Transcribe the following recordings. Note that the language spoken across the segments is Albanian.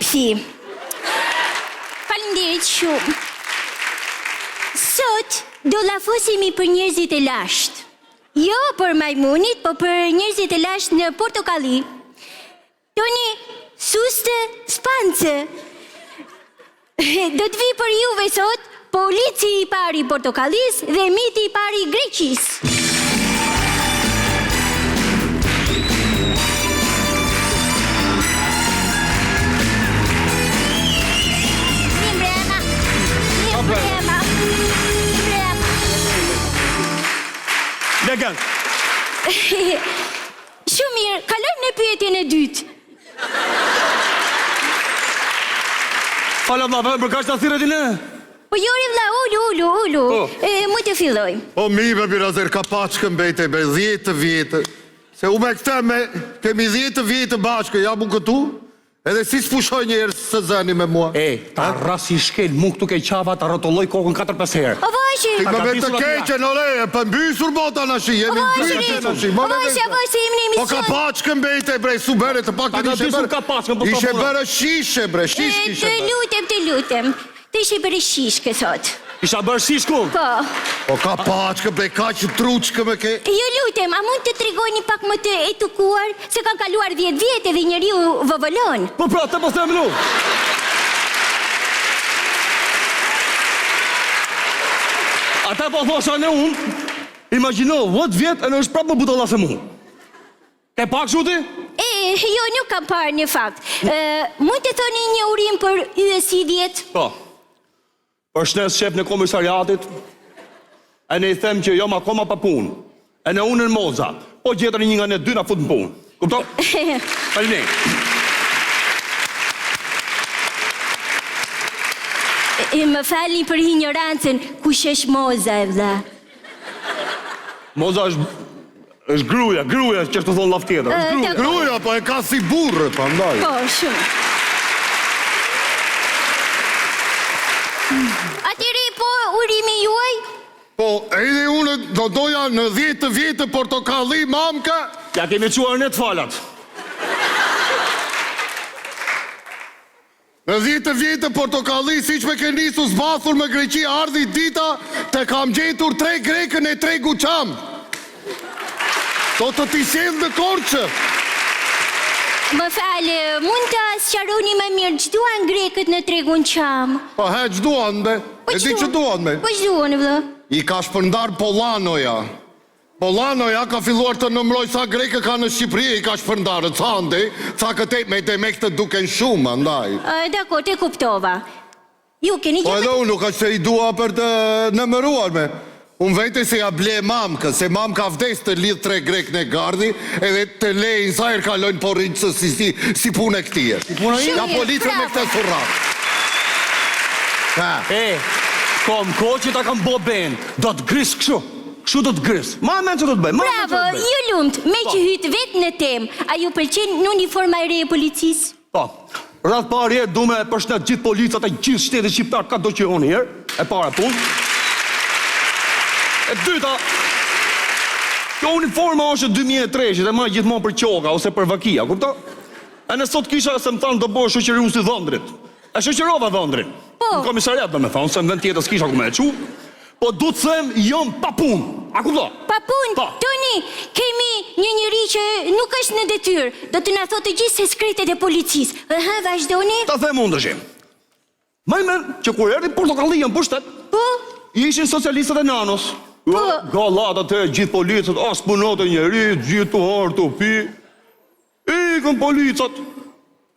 Shefi, faleminderit shumë. Sot do lafosemi për njerëzit e lashtë. Jo për majmunit, po për njerëzit e lashtë në Portokalli. Toni, suste, spance. Do të vi për juve sot polici i pari i Portokallis dhe miti i pari i Greqis. Legan. Shumë mirë, kalojmë në pyetjen e dytë. Fala vlla, për kaq ta thirrë ti ne? Po jori vlla, ulu. Mu të filloj. O mi me birazer ka paçkën bejte me 10 vjetë. Se u me këta kemi 10 vjetë bashkë, jam u këtu. Edhe si s'fushoj njerës së zëni me mua. Ta rasi shkel, mu këtu ke qava, ta rëtolloj kokën 4-5 herë. O vajshi! Ti me të keqe në leje, për mbysur bota në shi, jemi mbysur në shi. O vajshi, jemi në emision. Po ka paçkën bejte, bre, su bere të pak të ishe bere shishe, bre, shish kishe bere. Të lutem. Të ishe bere shishke, thot. Isha bërë shishku? Po ka paçkën, bre, ka që truçkë me ke. Jo lutem, a mund të tregoni pak më të edukuar, se kanë kaluar 10 vjetë dhe njeriu vëvëllon. Po pra, të po them lu. Ata po thosha në unë, imagino, 10 vjetë e në është prapë më butolla se mu. Ke pak shuti? Jo, nuk kam parë një fakt. Mund të thoni një urim për YS10? Po. Për shnes shef në komisariatit, e ne i them që jom akoma pa punë, e ne unë në moza, po gjetër një nga ne dy na fut në punë. Kupto? Faleminderit. Më falni për ignorancën, kush është moza e vlla? Moza është gruja, që të thonë laf tjetër. Gruja, po e ka si burrë, pa ndaj. Po, shumë. Atëri, po, urimi juaj? Po, edhe unë do doja në 10 vjetë Portokalli, mamka. Ja kemi quar në të falat. Në 10 vjetë Portokalli, si që me ke nisu zbasur me Greqi, ardhi dita, te kam gjetur 3 grekën e 3 guqam. Do të t'i sjellë në Korçë. Më falë, mund të sqaroni më mirë, ç'duan grekët në tregun qam? Po he, ç'duan be? E di që duan me? Po ç'duan vëlla? I ka shpërndar Polanoja. Polanoja ka filluar të nëmroj sa greke ka në Shqipëri, i ka shpërndarë, ca këtej me demek të duken shumë, andaj. Dakor, te kuptova. Ju keni Po edhe unë nuk ka që i dua për të nëmëruar me. Unë vete se ja ble mamkë, se mamka vdes të lidh 3 grek në gardi, edhe të lejnë sa herë kalojnë po rrinë si punë e këtije. Ja policën me këtë surrat. Kom ko që ta kam bo ben, do të gris këshu. Këshu do të gris. Ma men që do të bëj. Bravo, ju lumt, me që hytë vetë në temë, a ju pëlqen në uniforma e re e policisë? Po, rrath parë du me përshnet gjithë policat e gjithë shtetit shqiptar, ka do që unë herë, e para punë. E dyta, kjo uniforma është 2003, dhe ma gjithmonë për qoka ose për vakia, kupto? E në sot kisha se më thanë do bërë shoqëriu si dhëndrit. E shoqërova dhëndrin. Në komisariat do me thanë, se në vend tjetës kisha ku me e qu. Po du të them, jom pa punë. A kupto? Pa punë? Toni, kemi një njëri që nuk është në detyrë. Do të na thotë të gjithë sekretet e policisë. Vazhdoni? Ta them unë dëshim. Majmen që kur erdi Portokalli në pushtet, ishin socialistët e nanos. Gallatë atë, gjithë policët, as punot e njeri, gjithë të harë të pi. Ikën policët,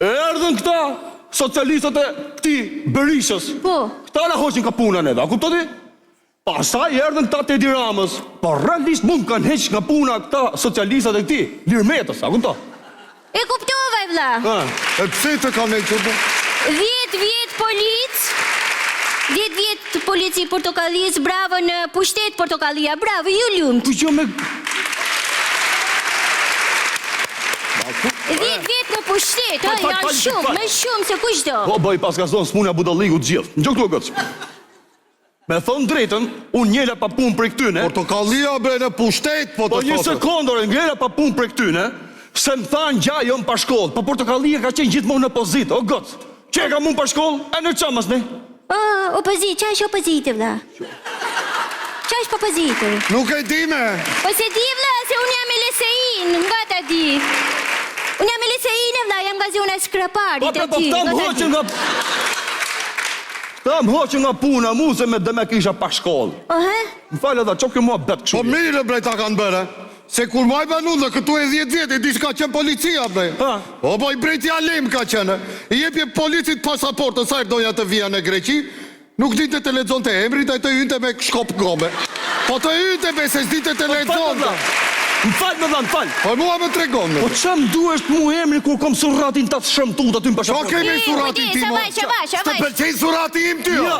erdhen këta, socialistët e këti Berishës. Këta la hoqin ka punën edhe, a kuptoti? Pastaj erdhen këta të Edi Ramës. Po realisht mund kanë heq nga puna këta socialistët e këti, Lirmetës, a kupto? E kuptova e vlla. E pse të kanë e qëtë? 10 vjetë policë. 10 vjetë polici Portokallis, bravo në pushtet Portokallia, bravo, ju lumt. 10 vjetë në pushtet, janë shumë, me shumë se kush do. Po, bëj pas ka zonë, s'munja budalliku të gjithë. Në gjokë të gëtë. Me thonë drejtën, unë njële pa punë për këtyne. Portokallia bre në pushtet, po të thotë. Po një sekondore, njële pa punë për këtyne, se më thanë gja jonë pa shkollë, po Portokallia ka qenë gjithmonë në pozitë, o gëtë. Që e ka mund për shkollë? E në qamas ne? Opozit, qa është opozitë, vla? Qa është opozitë? Nuk e di me. Po se di, vla, se unë jam e lesein, nga ta di. Unë jam e lesein, vla, jam nga zona skraparit, Po, ta më hoqën nga... Ta më hoqën nga puna mu se me dhe me kisha pa shkollë. Më falë edhe, që kjo mua betë këshu. Po mirë bre ta kanë bërë. Se kur maj banu dhe këtu e 10 vjetë, e di që ka qenë policia, bre. O, po i brejti Alim ka qenë. I jepje policit pasaportën, sa e doja të vija në Greqi, nuk di të lexon të emrit, e të ynte me shkop gome. Po të ynte be se s'di të lexon të. Më falë, më falë. Po mua më tregon. Po që më duesht mu emri kur kom suratin të të shëmtu të ty më Po pashaportë? kemi suratin ti mo. Të pëlqej surati im ty, jo?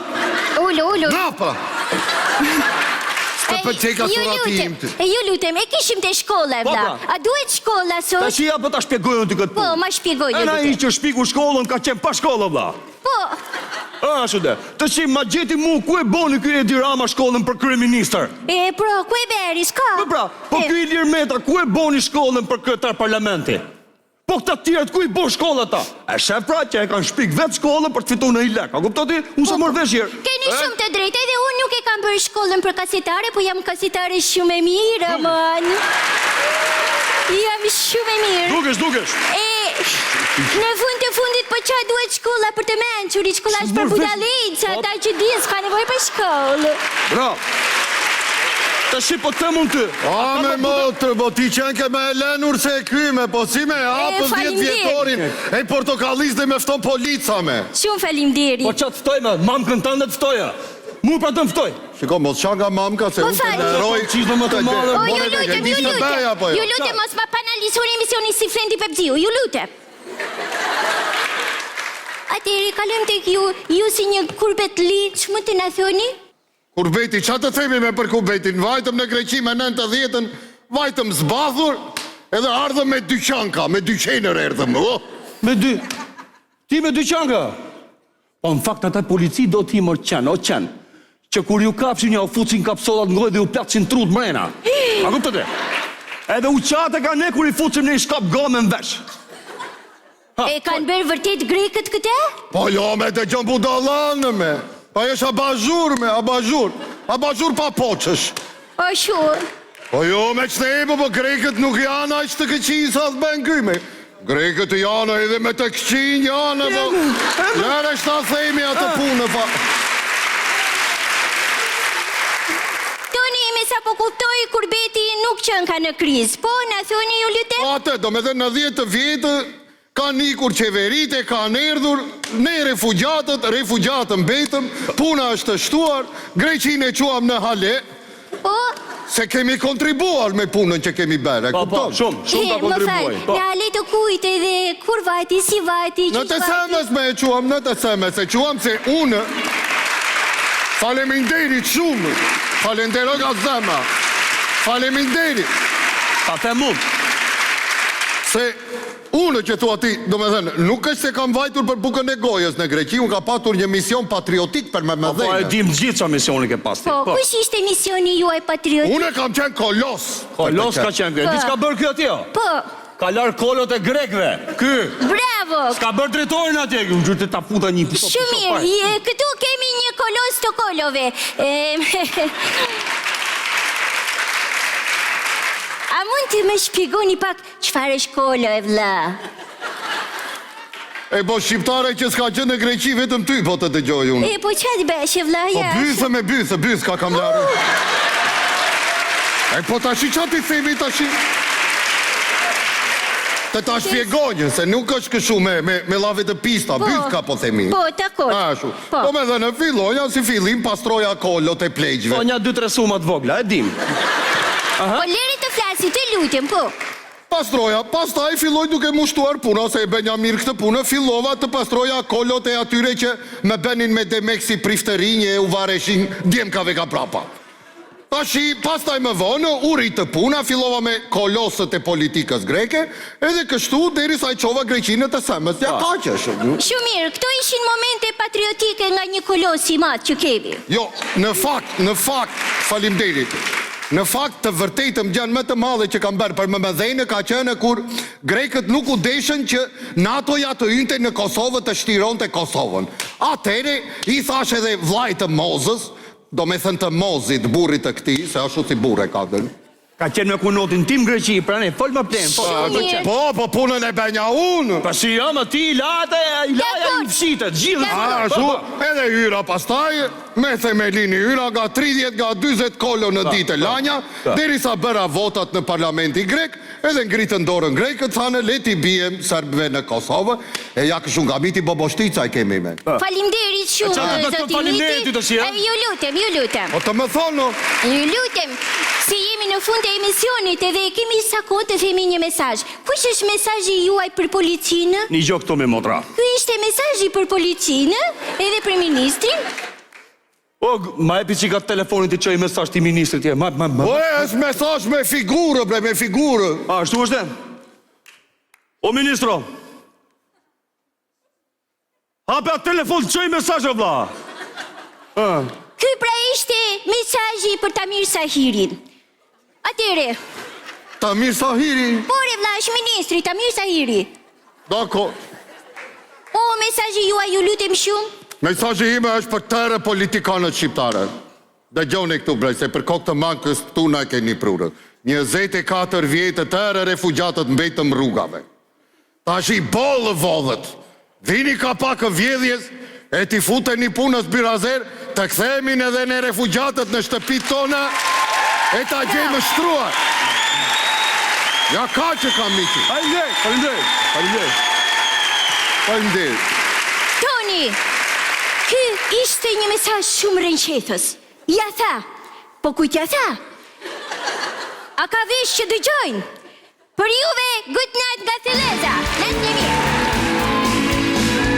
Ullu. Napa. Të pëlqej ka surati im ty. Ju lutem, e kishim të shkolla, vla. A duhet shkolla sot? Ta që ja për ta shpjegojnë ty këtë Po, punë. ma shpjegoj, ju E na i lutem. që shpiku shkollën ka qenë pa shkollë, vla. Po, Ashtu të që ma gjeti mu, ku e boni kjo Edi Rama shkollën për kryeministër? ku e beri, s'ka? Po kjo Ilir Meta, ku e boni shkollën për këtë parlamenti? Po këta tjerët, ku i bo shkollë ata? E shef pra që e kanë shpik vetë shkollën për të fitu në i lek. A kupto ti? Unë se mërë veshjerë. Keni shumë të drejtë, edhe unë nuk e kam bërë shkollën për kasetare, po jam kasetare shumë e mirë, man. Jam shumë e mirë. Dukesh. Në fund të fundit, po qa duhet shkolla për të menquri, shkolla është për budalic, ata që di, s'ka nevoj për shkollë. Bra. Të shi po të mund të. A me motër, po ti qenë ke me Elenur se e kryme, po si me hapës 10 vjetorin, e portokallis dhe me fton polica me. Shumë falimderi. Po qatë ftoj me, mamkën të ndë të ftoja. Mu pra të më ftoj. Shiko, mos qa nga mamka se unë të nëroj. Qizdo më të madhe. O, ju lutem, mos ma panalisur emisioni si Flendi Pepziu, ju lutem. Atëri, kalëm të ju si një kurbet liq, më të në thoni? Kurbeti, qa të themi me për kurbetin? Vajtëm në Greqi me 90-ën, vajtëm zbathur, edhe ardhëm me dyqanka, me dyqenër erdhëm. Me dy? Ti me dyqanka? Po në fakt ata polici do ti mërë qenë, o qenë. Që kur ju kapshin ja u futsin kapsolat ngoj dhe ju platësin trut mrena. A kuptë të? Edhe u qate ka ne kur i futsim në i shkap gome në vesh. E kanë bërë vërtet grekët këte? Po jo me të gjën budalanë me. Pa jesh abazhur me, abazhur pa poqësh. O shur. Po jo me që ne po grekët nuk janë aq të këqin sa të ben kyme. Grekët janë edhe me të këqin janë, po. Lere shta themi atë punë, pa. Toni, me sa po kuptoj, kurbeti nuk qënë ka në kriz. Po, në thoni ju lutem? Po atë, do me dhe në 10 vjetë, kanë ikur qeverite, kanë erdhur, ne refugjatën betëm, puna është shtuar, Greqin e quam në hale, Po, se kemi kontribuar me punën që kemi bërë, e Po, kupton? shumë ka kontribuoj. në ale të kujtë edhe kur vajti, si vajti, Në të semes me e quam, në të semes, e quam se unë, faleminderit shumë, falenderoj nga zema, faleminderit, Pa të mund. se unë që thua ti, do me dhenë, nuk është se kam vajtur për bukën e gojës në Greqi, unë ka patur një mision patriotik për me Po e dhejnë. dim gjithë që misioni ke pas ti. Po, kush ishte misioni juaj patriotik? Unë e kam qenë kolos. Kolos ka qenë kërë. Di s'ka bërë kjo atje? Po, Ka larë kolot e grekve. Ky. bravo! S'ka bërë drejtorin atje. Unë gjyrë të ta futa një pito. Shumë mirë, këtu kemi një kolos të kolove. A mund të më shpjegoni pak çfarë është kolo e vlla? E po shqiptare që s'ka qenë në Greqi, vetëm ty po të dëgjoj unë. Po çfarë bësh e vlla Po ja? bëse ka kam larë. E po tashi qa ti themi tashi? Të ta shpjegonjë, se nuk është këshu me lave të pista, byth ka po themi. Po, dakor. Ashu. Po. Po me dhe në filloja si fillim pastroja kolot e Po plegjve. një 2-3 sumat vogla, e dim. Po leri të flasi, të lutem, po. Pastroja, pastaj filloj duke mushtuar puna, se e benja mirë këtë punë, fillova të pastroja kolot e atyre që me benin me demek si prifterinje e u vareshin djemkave ka prapa. Tashi, pastaj më vonë, u rritë puna, fillova me kolosët e politikës greke, edhe kështu deri sa i qova Greqinë të semës. Ja ka që shumë. Shumë mirë, këto ishin momente patriotike nga një kolos i madh që kemi. Jo, në fakt, falimderit. Në fakt të vërtetëm gjën më të madhe që kam bërë për mëdhenjë ka qenë kur grekët nuk u deshën që NATO-ja të hynte në Kosovë të shtironte Kosovën. Atëherë i thash edhe vllajt të Mozës, do me thënë të Mozit, burrit të këtij, se ashtu si burre ka dhënë. Ka qenë me kunotin tim Greqi, pra ne, fol më plen. Po, punën e benja unë. Pa si jam ti, laja i fshitet, gjithë. Ashtu, edhe hyra pastaj, me themelini hyra nga 30 nga 40 kolo në ditë lanja, derisa bëra votat në parlamenti grek, edhe ngritën dorën grekët, thanë leti bijem serbëve në Kosovë, e ja kështu nga miti Boboshtica e kemi me. Faleminderit shumë, zoti. Ju lutem. O të më thonë, Ju lutem, si jemi në fund e emisionit edhe kemi sa kohë të themi një mesazh. Kush është mesazhi juaj për policinë? Një gjok këto me motra. Ky ishte mesazhi për policinë edhe për ministrin. O, ma e pici ka telefonit të qoj mesazh ti ministrit tje. o e është mesazh me figurë, bre, me figurë. A, shtu është? O, ministro. Hape atë telefon të qoj mesazh o vla. Ky pra ishte mesazhi për Tamir Sahirin. Atere, Tamir Sahiri. por e vlla është ministri Tamir Sahiri. Dako, O, mesazhi juaj ju lutem shumë. mesazhi ime është për tërë politikanët shqiptare. Dhe gjoni këtu brej, se për kokë të mankës tu na keni prurët. 24 vjetë tërë refugjatët mbetëm rrugave. Ta shi bolë vodhët. Vini ka pak vjedhjes, e ti futeni punës birazer, të kthemin edhe në refugjatët në shtëpit tona, e ta gjejmë shtruar. Ja ka që kam miki. Faleminderit. Toni, ky ishte një mesazh shumë rënqethës. Ja tha, po kujt ja tha? A ka vesh që dëgjojnë? Për juve, good night nga